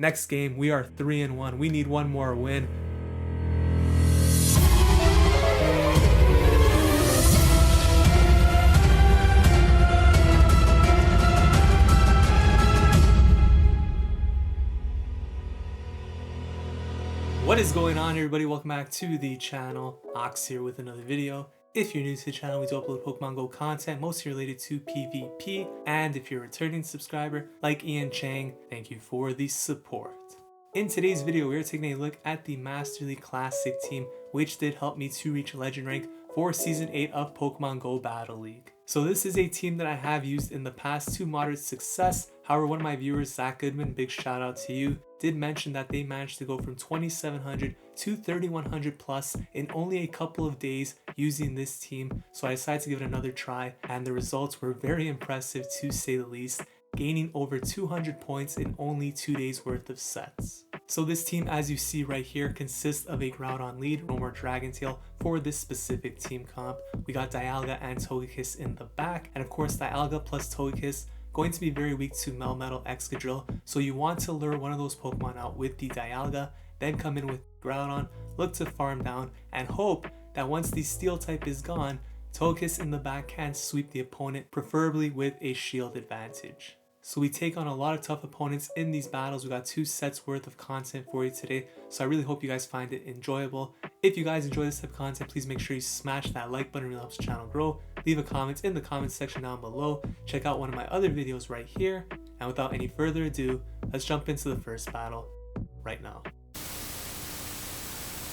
Next game, we are 3-1. We need one more win. What is going on, everybody? Welcome back to the channel. Ox here with another video. If you're new to the channel, we do upload Pokemon Go content, mostly related to PvP. And if you're a returning subscriber, like Ian Chang, thank you for the support. In today's video, we are taking a look at the Master League Classic team, which did help me to reach Legend Rank for Season 8 of Pokemon Go Battle League. So this is a team that I have used in the past to moderate success. However, one of my viewers, Zach Goodman, big shout out to you, did mention that they managed to go from 2,700 to 3,100 plus in only a couple of days using this team. So I decided to give it another try, and the results were very impressive to say the least, gaining over 200 points in only 2 days worth of sets. So this team, as you see right here, consists of a Groudon lead, no more Dragontail for this specific team comp. We got Dialga and Togekiss in the back, and of course Dialga plus Togekiss going to be very weak to Melmetal, Excadrill, so you want to lure one of those Pokemon out with the Dialga, then come in with Groudon, look to farm down, and hope that once the Steel type is gone, Togekiss in the back can sweep the opponent, preferably with a shield advantage. So we take on a lot of tough opponents in these battles. We got 2 sets worth of content for you today, so I really hope you guys find it enjoyable. If you guys enjoy this type of content, please make sure you smash that like button, it really helps the channel grow. Leave a comment in the comments section down below. Check out one of my other videos right here. And without any further ado, let's jump into the first battle right now.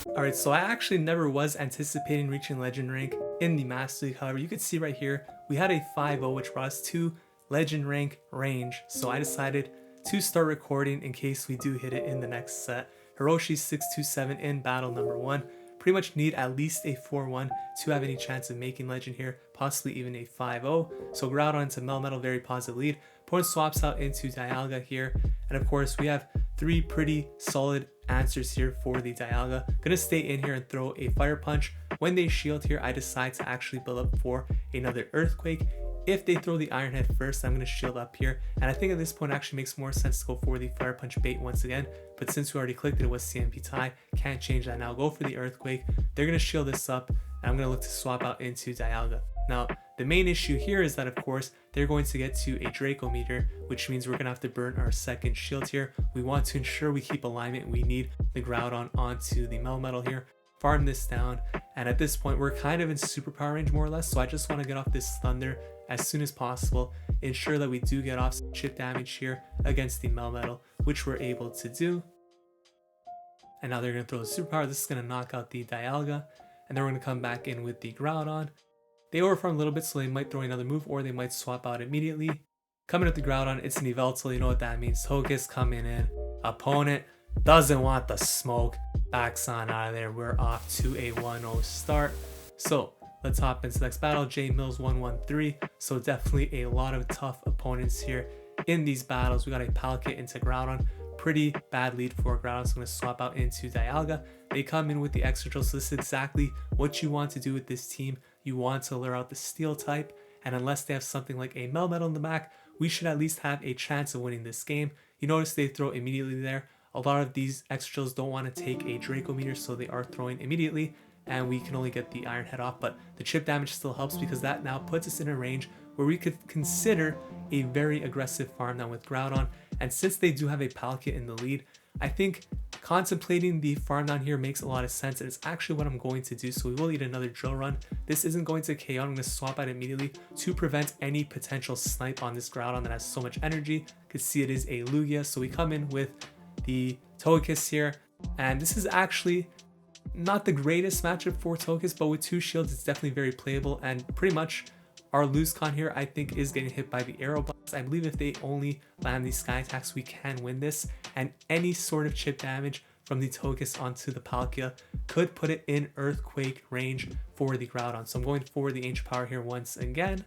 Alright, so I actually never was anticipating reaching Legend Rank in the Master League. However, you can see right here, we had a 5-0 which brought us to Legend Rank range. So I decided to start recording in case we do hit it in the next set. Hiroshi 627 in battle number 1. Pretty much need at least a 4-1 to have any chance of making Legend here, possibly even a 5-0. So Groudon into Melmetal, very positive lead. Opponent swaps out into Dialga here. And of course, we have 3 pretty solid answers here for the Dialga. Gonna stay in here and throw a Fire Punch. When they shield here, I decide to actually build up for another Earthquake. If they throw the Iron Head first, I'm going to shield up here. And I think at this point it actually makes more sense to go for the Fire Punch bait once again. But since we already clicked it was CMP tie, can't change that now. Go for the Earthquake. They're going to shield this up, and I'm going to look to swap out into Dialga. Now, the main issue here is that, of course, they're going to get to a Draco meter, which means we're going to have to burn our second shield here. We want to ensure we keep alignment. We need the Groudon onto the Melmetal here. Farm this down, and at this point we're kind of in superpower range more or less, so I just want to get off this Thunder as soon as possible, ensure that we do get off some chip damage here against the Melmetal, which we're able to do. And now they're going to throw the superpower. This is going to knock out the Dialga, and then we're going to come back in with the Groudon. They overfarm a little bit, so they might throw another move, or they might swap out immediately. Coming with the Groudon, it's an Yveltal, you know what that means. Togekiss coming in, opponent doesn't want the smoke, backs on out of there. We're off to a 1-0 start. So let's hop into the next battle. J Mills 113. So definitely a lot of tough opponents here in these battles. We got a Palkia into Groudon. Pretty bad lead for Groudon. So I'm going to swap out into Dialga. They come in with the Excadrill. So this is exactly what you want to do with this team. You want to lure out the Steel type. And unless they have something like a Melmetal in the back, we should at least have a chance of winning this game. You notice they throw immediately there. A lot of these Excadrills don't want to take a Draco meter, so they are throwing immediately, and we can only get the Iron Head off, but the chip damage still helps because that now puts us in a range where we could consider a very aggressive farm down with Groudon. And since they do have a Palkia in the lead, I think contemplating the farm down here makes a lot of sense, and it's actually what I'm going to do. So we will need another drill run. This isn't going to KO. I'm going to swap out immediately to prevent any potential snipe on this Groudon that has so much energy. You can see it is a Lugia, so we come in with the Togekiss here, and this is actually not the greatest matchup for Togekiss, but with 2 shields it's definitely very playable. And pretty much our loose con here, I think, is getting hit by the Aero Blast. I believe if they only land these Sky Attacks, we can win this, and any sort of chip damage from the Togekiss onto the Palkia could put it in Earthquake range for the Groudon. So I'm going for the Ancient Power here once again,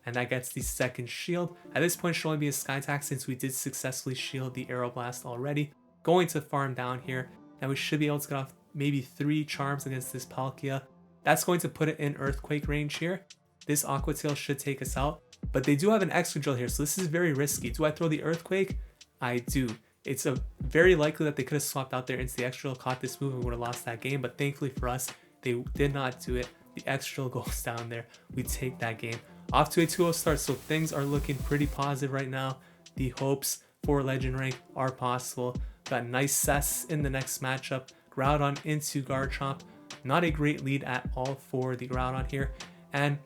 and that gets the second shield. At this point, it should only be a Sky Attack since we did successfully shield the Aero Blast already. Going to farm down here, and we should be able to get off maybe 3 charms against this Palkia. That's going to put it in Earthquake range here. This Aqua Tail should take us out, but they do have an Excadrill here, so this is very risky. Do I throw the Earthquake? I do. It's very likely that they could have swapped out their into the Excadrill, caught this move, and would have lost that game. But thankfully for us, they did not do it. The Excadrill goes down there. We take that game. Off to a 2-0 start, so things are looking pretty positive right now. The hopes for Legend Rank are possible. Got NiCess in the next matchup. Groudon into Garchomp. Not a great lead at all for the Groudon here. And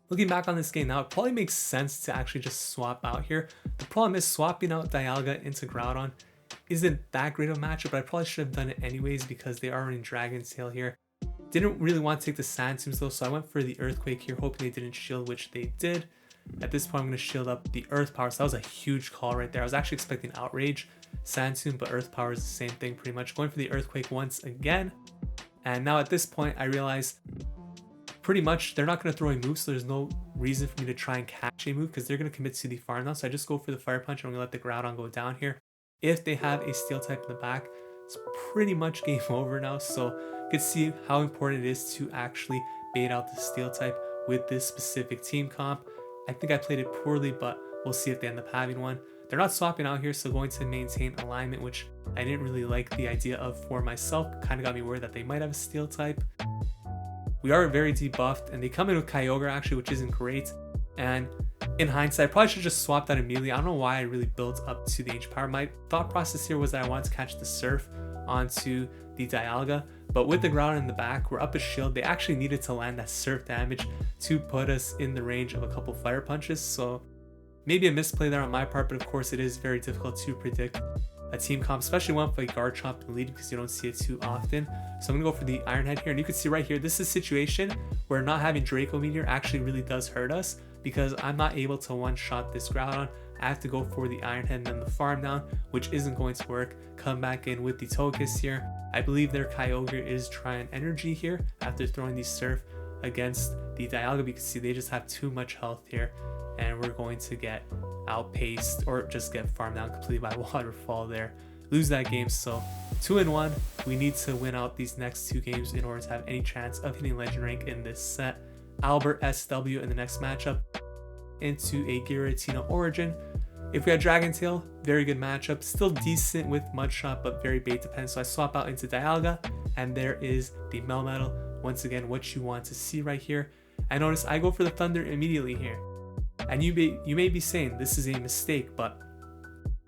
looking back on this game now, it probably makes sense to actually just swap out here. The problem is swapping out Dialga into Groudon isn't that great of a matchup, but I probably should have done it anyways because they are running Dragon's Tail here. Didn't really want to take the Sand Tombs though, so I went for the Earthquake here, hoping they didn't shield, which they did. At this point, I'm going to shield up the Earth Power, so that was a huge call right there. I was actually expecting Outrage, Sand Tomb, but Earth Power is the same thing pretty much. Going for the Earthquake once again, and now at this point, I realize pretty much they're not going to throw a move, so there's no reason for me to try and catch a move because they're going to commit to the farm now. So I just go for the Fire Punch, and I'm going to let the Groudon go down here. If they have a Steel type in the back, it's pretty much game over now. So you can see how important it is to actually bait out the Steel type with this specific team comp. I think I played it poorly, but we'll see if they end up having one. They're not swapping out here, so going to maintain alignment, which I didn't really like the idea of for myself. Kind of got me worried that they might have a Steel type. We are very debuffed, and they come in with Kyogre actually, which isn't great. And in hindsight, I probably should have just swapped that immediately. I don't know why I really built up to the Ancient Power. My thought process here was that I wanted to catch the Surf onto the Dialga, but with the Groudon in the back, we're up a shield. They actually needed to land that Surf damage to put us in the range of a couple Fire Punches, so maybe a misplay there on my part, but of course it is very difficult to predict a team comp, especially one with a Garchomp in the lead because you don't see it too often. So I'm gonna go for the Iron Head here, and you can see right here, this is a situation where not having Draco Meteor actually really does hurt us because I'm not able to one-shot this Groudon. I have to go for the Iron Head and then the farm down, which isn't going to work. Come back in with the Togekiss here. I believe their Kyogre is trying energy here after throwing the Surf against the Dialga. You can see they just have too much health here, and we're going to get outpaced or just get farmed down completely by Waterfall there. Lose that game. So 2-1. We need to win out these next two games in order to have any chance of hitting Legend Rank in this set. Albertsw in the next matchup into a Giratina Origin. If we had Dragon Tail, very good matchup. Still decent with Mudshot, but very bait dependent. So I swap out into Dialga, and there is the Melmetal. Once again, what you want to see right here. I notice I go for the Thunder immediately here. And you may be saying this is a mistake, but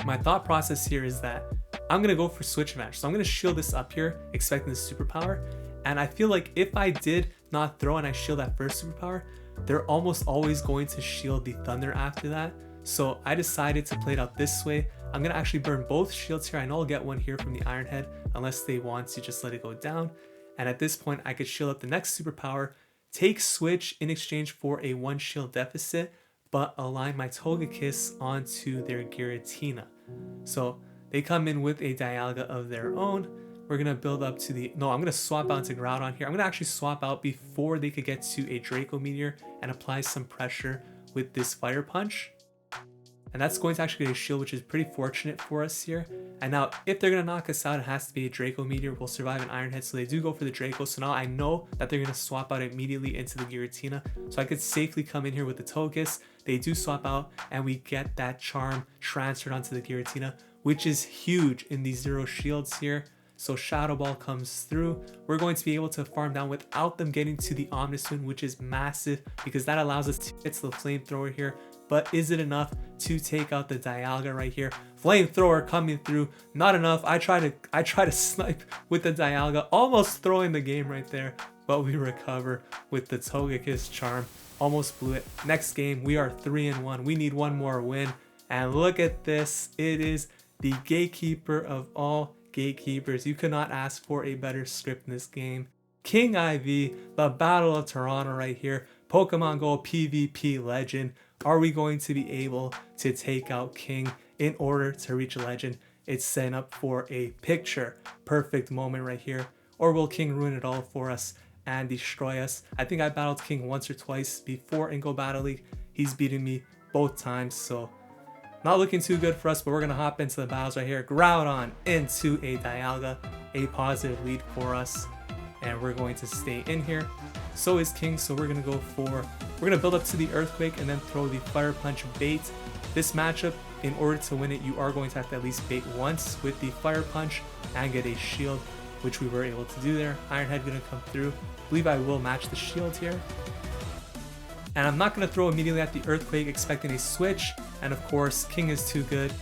my thought process here is that I'm going to go for Switch Advantage. So I'm going to shield this up here, expecting the Superpower. And I feel like if I did not throw and I shield that first Superpower, they're almost always going to shield the Thunder after that. So I decided to play it out this way. I'm going to actually burn both shields here. I know I'll get one here from the Iron Head unless they want to just let it go down. And at this point, I could shield up the next Superpower, take Switch in exchange for a 1 shield deficit, but align my Togekiss onto their Giratina. So they come in with a Dialga of their own. We're going to build up to the... No, I'm going to swap out to Groudon here. I'm going to actually swap out before they could get to a Draco Meteor and apply some pressure with this Fire Punch. And that's going to actually get a shield, which is pretty fortunate for us here. And now, if they're going to knock us out, it has to be a Draco Meteor. We'll survive an Iron Head, so they do go for the Draco. So now I know that they're going to swap out immediately into the Giratina. So I could safely come in here with the Togekiss. They do swap out, and we get that Charm transferred onto the Giratina, which is huge in these 0 shields here. So Shadow Ball comes through. We're going to be able to farm down without them getting to the Omniswim, which is massive because that allows us to hit the Flamethrower here. But is it enough to take out the Dialga right here? Flamethrower coming through, not enough. I try to snipe with the Dialga, almost throwing the game right there, but we recover with the Togekiss Charm. Almost blew it. Next game, we are 3-1. We need one more win. And look at this. It is the gatekeeper of all gatekeepers. You could not ask for a better script in this game. kiengiv, the Battle of Toronto right here. Pokemon Go PvP Legend. Are we going to be able to take out King in order to reach a Legend? It's setting up for a picture perfect moment right here. Or will King ruin it all for us and destroy us? I think I battled King once or twice before in Go Battle League. He's beaten me both times, so not looking too good for us, but we're going to hop into the battles right here. Groudon into a Dialga, a positive lead for us, and we're going to stay in here. So is King, so we're going to build up to the Earthquake and then throw the Fire Punch bait. This matchup in order to win it, you are going to have to at least bait once with the Fire Punch and get a shield, which we were able to do there. Iron Head gonna come through. I believe I will match the shield here. And I'm not gonna throw immediately at the Earthquake expecting a switch. And of course, King is too good.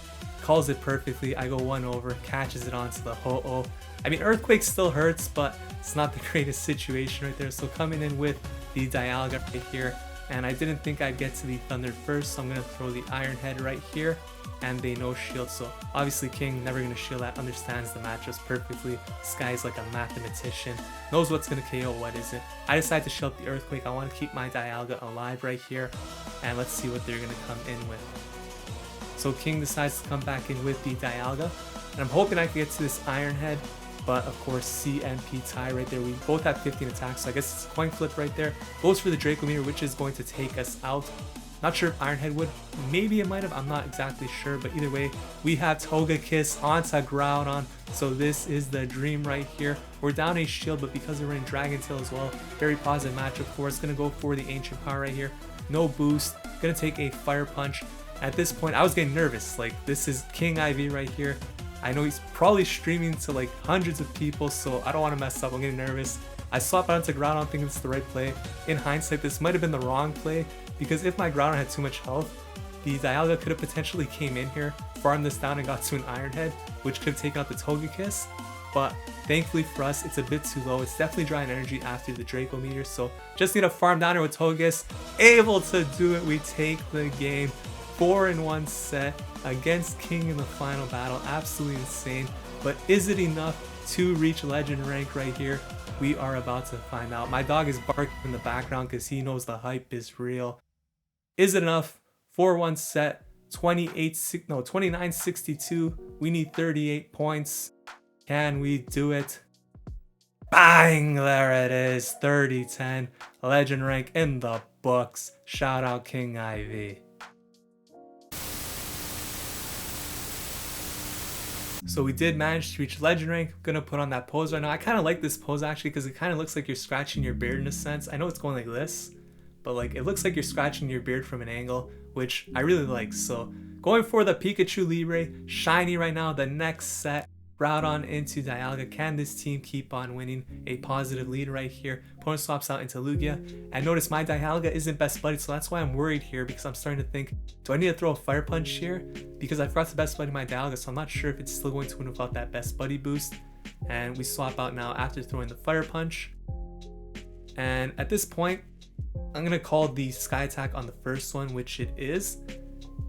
Calls it perfectly. I go one over, catches it onto the Ho-Oh. I mean, Earthquake still hurts, but it's not the greatest situation right there. So coming in with the Dialga right here. And I didn't think I'd get to the Thunder first, so I'm going to throw the Iron Head right here, and they no shield. So obviously King never going to shield that, understands the matchups perfectly. This guy is like a mathematician, knows what's going to KO, what isn't. I decided to shield the Earthquake. I want to keep my Dialga alive right here, and let's see what they're going to come in with. So King decides to come back in with the Dialga, and I'm hoping I can get to this Iron Head. But of course, CMP tie right there. We both have 15 attacks, so I guess it's a coin flip right there. Goes for the Draco Meteor, which is going to take us out. Not sure if Iron Head would. Maybe it might have. I'm not exactly sure. But either way, we have Togekiss onto Groudon. So this is the dream right here. We're down a shield, but because we're in Dragon Tail as well, very positive matchup for us. Going to go for the Ancient Power right here. No boost. Going to take a Fire Punch. At this point, I was getting nervous. Like, this is kiengiv right here. I know he's probably streaming to like hundreds of people, so I don't want to mess up. I'm getting nervous. I swap out into Groudon thinking it's the right play. In hindsight, this might have been the wrong play, because if my Groudon had too much health, the Dialga could have potentially came in here, farmed this down and got to an Iron Head, which could have taken out the Togekiss. But thankfully for us, it's a bit too low. It's definitely drawing energy after the Draco Meteor, so just need to farm down here with Togekiss. Able to do it. We take the game. 4-in-1 set against King in the final battle. Absolutely insane. But is it enough to reach legend rank right here? We are about to find out. My dog is barking in the background because he knows the hype is real. Is it enough? 4-1 set, 29-62. We need 38 points. Can we do it? Bang! There it is. 30-10. Legend rank in the books. Shout out kiengiv. So we did manage to reach legend rank. I'm gonna put on that pose right now. I kind of like this pose actually because it kind of looks like you're scratching your beard in a sense. I know it's going like this, but like it looks like you're scratching your beard from an angle, which I really like. So going for the Pikachu Libre, shiny right now. The next set, Groudon into Dialga. Can this team keep on winning? A positive lead right here. Opponent swaps out into Lugia. And notice my Dialga isn't best buddy, so that's why I'm worried here, because I'm starting to think, do I need to throw a Fire Punch here? Because I forgot to best buddy my Dialga, so I'm not sure if it's still going to win without that best buddy boost. And we swap out now after throwing the Fire Punch. And at this point, I'm going to call the Sky Attack on the first one, which it is,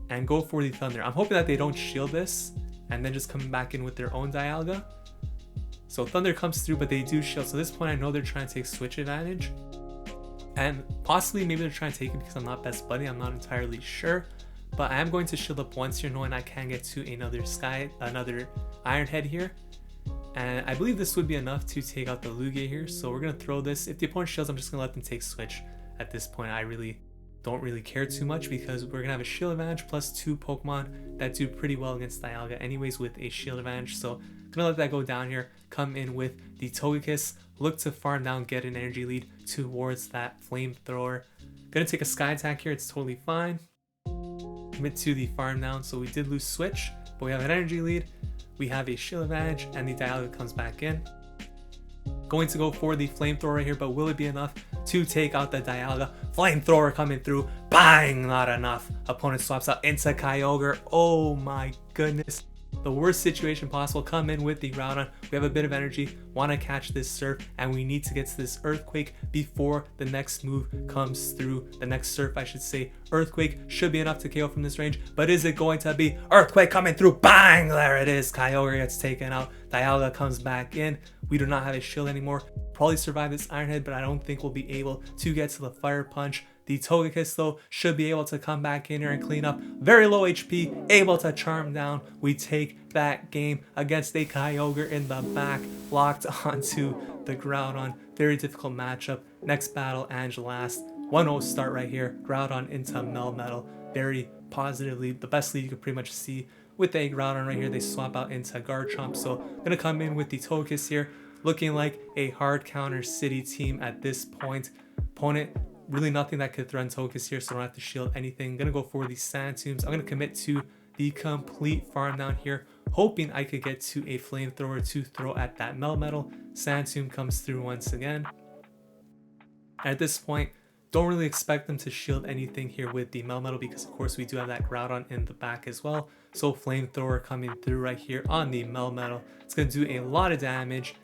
and go for the Thunder. I'm hoping that they don't shield this, and then just coming back in with their own Dialga. So Thunder comes through, but they do shield. So at this point, I know they're trying to take switch advantage. And possibly maybe they're trying to take it because I'm not best buddy. I'm not entirely sure. But I am going to shield up once here, knowing I can get to another Iron Head here. And I believe this would be enough to take out the Lugia here. So we're going to throw this. If the opponent shields, I'm just going to let them take switch. At this point, I really don't really care too much because we're gonna have a shield advantage plus 2 Pokemon that do pretty well against Dialga anyways with a shield advantage. So gonna let that go down here, come in with the Togekiss, look to farm down, get an energy lead towards that flamethrower. Gonna take a Sky Attack here, it's totally fine. Commit to the farm down, so we did lose switch, but we have an energy lead, we have a shield advantage, and the Dialga comes back in. Going to go for the flamethrower right here, but will it be enough to take out the Dialga? Flamethrower coming through, bang, not enough. Opponent swaps out into Kyogre. Oh my goodness. The worst situation possible. Come in with the Groudon. We have a bit of energy, want to catch this Surf, and we need to get to this Earthquake before the next move comes through. The next Surf, I should say. Earthquake should be enough to KO from this range, but is it going to be? Earthquake coming through, bang, there it is. Kyogre gets taken out. Dialga comes back in. We do not have a shield anymore. Probably survive this Iron Head, but I don't think we'll be able to get to the Fire Punch. The Togekiss though should be able to come back in here and clean up. Very low HP, able to charm down. We take that game against a Kyogre in the back, locked onto the Groudon. Very difficult matchup. Next battle, AnjLast. 1-0 start right here. Groudon into Melmetal. Very positively, the best lead you could pretty much see with a Groudon right here. They swap out into Garchomp. So gonna come in with the Togekiss here, looking like a hard counter city team at this point. Opponent, really nothing that could threaten Togekiss here, so I don't have to shield anything. Gonna go for the Sand Tombs. I'm gonna commit to the complete farm down here, hoping I could get to a flamethrower to throw at that Melmetal. Sand Tomb comes through once again. At this point, don't really expect them to shield anything here with the Melmetal because of course we do have that Groudon in the back as well. So flamethrower coming through right here on the Melmetal. It's going to do a lot of damage,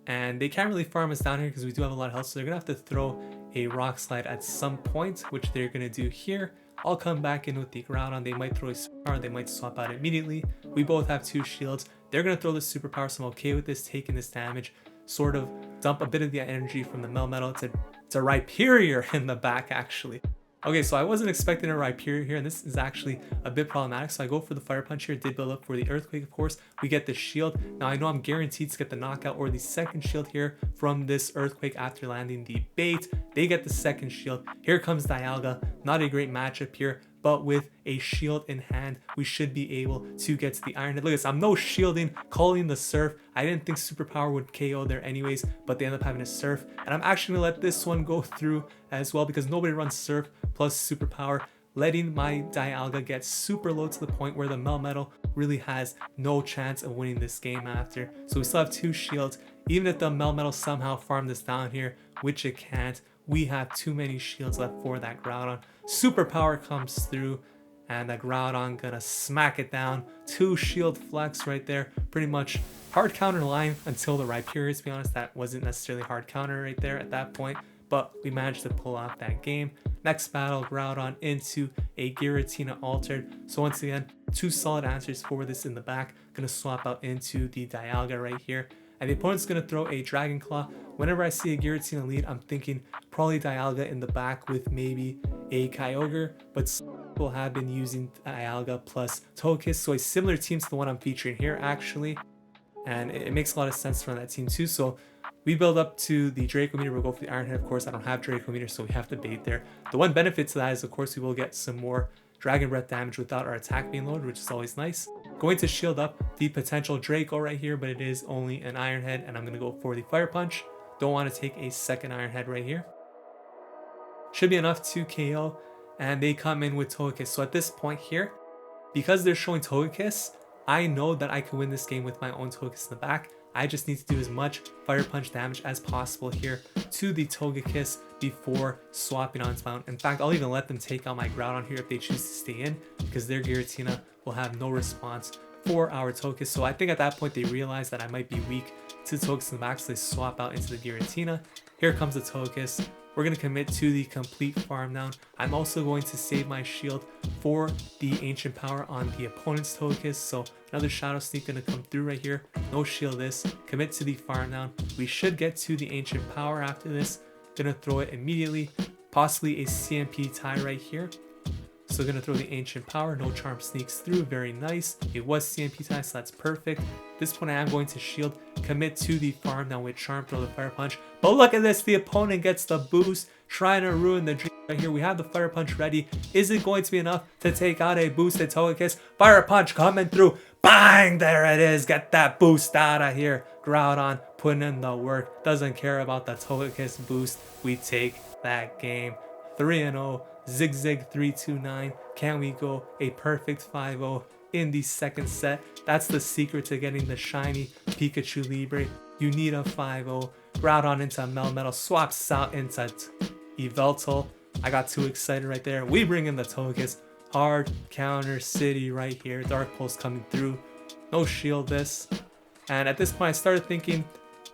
and they can't really farm us down here because we do have a lot of health, so they're going to have to throw a Rock Slide at some point, which they're going to do here. I'll come back in with the Groudon. They might throw a superpower, they might swap out immediately. We both have 2 shields. They're going to throw the superpower, so I'm okay with this, taking this damage. Sort of dump a bit of the energy from the Melmetal. It's a Rhyperior in the back, actually. Okay, so I wasn't expecting a Rhyperior here, and this is actually a bit problematic. So I go for the Fire Punch here, did build up for the Earthquake, of course. We get the shield. Now I know I'm guaranteed to get the knockout or the second shield here from this Earthquake after landing the bait. They get the second shield. Here comes Dialga. Not a great matchup here, but with a shield in hand, we should be able to get to the Iron Head. Look at this, I'm no shielding, calling the Surf. I didn't think Superpower would KO there anyways, but they end up having a Surf. And I'm actually gonna let this one go through as well because nobody runs Surf plus Superpower, letting my Dialga get super low to the point where the Melmetal really has no chance of winning this game after. So we still have 2 shields. Even if the Melmetal somehow farmed this down here, which it can't, we have too many shields left for that Groudon. Superpower comes through, and the Groudon gonna smack it down. 2 shield flex right there. Pretty much hard counter line until the Rhyperior, to be honest. That wasn't necessarily hard counter right there at that point, but we managed to pull off that game. Next battle, Groudon into a Giratina altered. So once again, 2 solid answers for this in the back. Gonna swap out into the Dialga right here. And the opponent's going to throw a Dragon Claw. Whenever I see a Giratina lead, I'm thinking probably Dialga in the back with maybe a Kyogre, but some people have been using Dialga plus Togekiss, so a similar team to the one I'm featuring here actually, and it makes a lot of sense from that team too. So we build up to the Draco meter. We'll go for the Iron Head. Of course, I don't have Draco meter, so we have to bait there. The one benefit to that is, of course, we will get some more Dragon Breath damage without our attack being lowered, which is always nice. Going to shield up the potential Draco right here, but it is only an Iron Head, and I'm going to go for the Fire Punch. Don't want to take a second Iron Head right here. Should be enough to KO, and they come in with Togekiss. So at this point here, because they're showing Togekiss, I know that I can win this game with my own Togekiss in the back. I just need to do as much Fire Punch damage as possible here to the Togekiss before swapping onto my own. In fact, I'll even let them take out my Groudon here if they choose to stay in, because their Giratina will have no response for our Togekiss. So I think at that point they realize that I might be weak to the Togekiss in the back, so they swap out into the Giratina. Here comes the Togekiss. We're going to commit to the complete farm down. I'm also going to save my shield for the Ancient Power on the opponent's Togekiss. So another Shadow Sneak going to come through right here. No shield this. Commit to the farm down. We should get to the Ancient Power after this. Going to throw it immediately. Possibly a CMP tie right here. So going to throw the Ancient Power. No Charm sneaks through. Very nice. It was CMP tie, so that's perfect. This point I am going to shield, commit to the farm down with Charm, throw the Fire Punch. But look at this, the opponent gets the boost, trying to ruin the dream right here. We have the Fire Punch ready. Is it going to be enough to take out a boosted Togekiss? Fire Punch coming through. Bang! There it is. Get that boost out of here. Groudon putting in the work. Doesn't care about the Togekiss boost. We take that game 3-0. Zig-zag 3-2-9. Can we go a perfect 5-0 in the second set? That's the secret to getting the shiny Pikachu Libre. You need a 5-0. Groudon into Melmetal, swaps out into Yveltal. I got too excited right there. We bring in the Togekiss. Hard counter city right here. Dark Pulse coming through. No shield this. And at this point I started thinking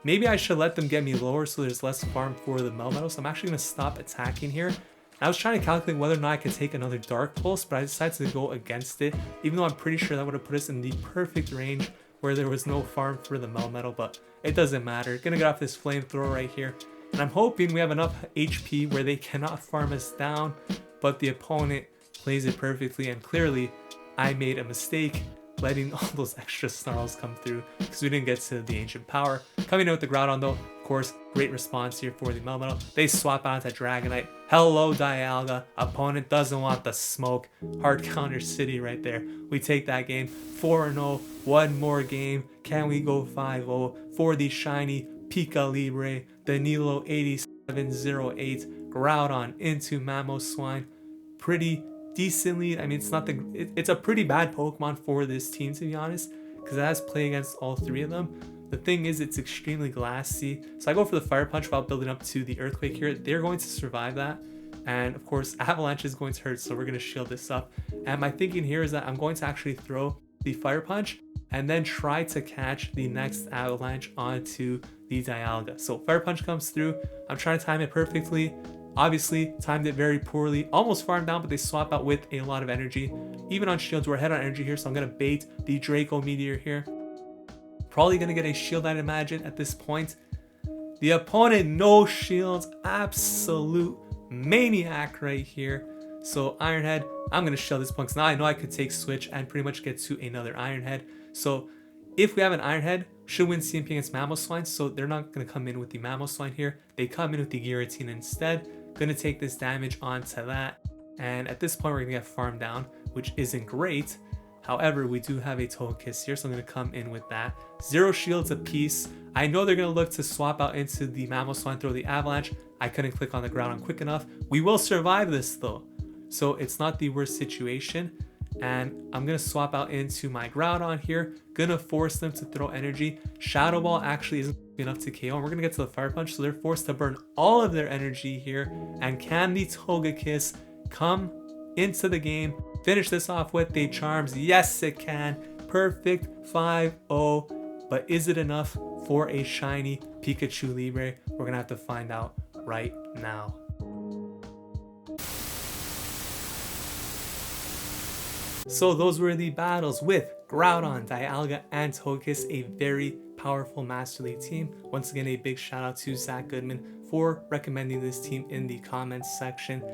maybe I should let them get me lower so there's less farm for the Melmetal. So I'm actually going to stop attacking here. I was trying to calculate whether or not I could take another Dark Pulse, but I decided to go against it, even though I'm pretty sure that would have put us in the perfect range where there was no farm for the Melmetal, but it doesn't matter. Gonna get off this Flamethrower right here, and I'm hoping we have enough HP where they cannot farm us down, but the opponent plays it perfectly, and clearly I made a mistake letting all those extra snarls come through because we didn't get to the Ancient Power. Coming in with the Groudon though, of course, great response here for the Melmetal. They swap out to Dragonite. Hello Dialga. Opponent doesn't want the smoke. Hard counter city right there. We take that game 4-0. One more game. Can we go 5-0 for the shiny Pika Libre? Danilo 8708. Groudon into Mamoswine. Pretty decent lead. I mean, it's not it's a pretty bad Pokemon for this team, to be honest, because it has play against all three of them. The thing is, it's extremely glassy. So I go for the Fire Punch while building up to the Earthquake here. They're going to survive that. And of course, Avalanche is going to hurt, so we're going to shield this up. And my thinking here is that I'm going to actually throw the Fire Punch and then try to catch the next Avalanche onto the Dialga. So Fire Punch comes through. I'm trying to time it perfectly. Obviously, timed it very poorly. Almost farmed down, but they swap out with a lot of energy. Even on shields, we're ahead on energy here, so I'm going to bait the Draco Meteor here. Probably going to get a shield, I'd imagine, at this point. The opponent, no shields. Absolute maniac right here. So Iron Head, I'm going to shield this Punk. Now I know I could take Switch and pretty much get to another Iron Head. So if we have an Iron Head, should win CMP against Mamoswine. So they're not going to come in with the Mamoswine here. They come in with the Giratina instead. Going to take this damage onto that. And at this point, we're going to get farmed down, which isn't great. However, we do have a Togekiss here, so I'm going to come in with that. 0 shields apiece. I know they're going to look to swap out into the Mamoswine, throw the Avalanche. I couldn't click on the Groudon quick enough. We will survive this though, so it's not the worst situation. And I'm going to swap out into my Groudon here. Going to force them to throw energy. Shadow Ball actually isn't enough to KO. And we're going to get to the Fire Punch, so they're forced to burn all of their energy here. And can the Togekiss come into the game, finish this off with a Charms? Yes, it can. Perfect 5-0. But is it enough for a shiny Pikachu Libre? We're going to have to find out right now. So those were the battles with Groudon, Dialga, and Togekiss, a very powerful Master League team. Once again, a big shout out to Zach Goodman for recommending this team in the comments section.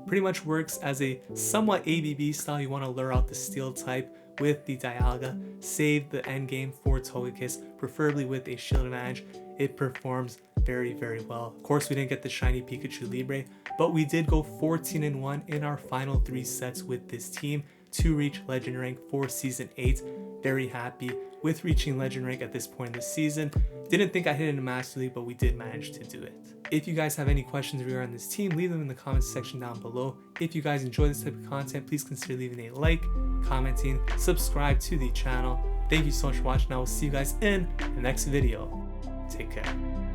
Pretty much works as a somewhat ABB style. You want to lure out the Steel type with the Dialga, save the end game for Togekiss, preferably with a shield advantage. It performs very, very well. Of course, we didn't get the shiny Pikachu Libre, but we did go 14-1 in our final 3 sets with this team to reach Legend Rank for Season 8. Very happy with reaching Legend Rank at this point in the season. Didn't think I hit it in a Master League, but we did manage to do it. If you guys have any questions regarding this team, leave them in the comments section down below. If you guys enjoy this type of content, please consider leaving a like, commenting, subscribe to the channel. Thank you so much for watching. I will see you guys in the next video. Take care.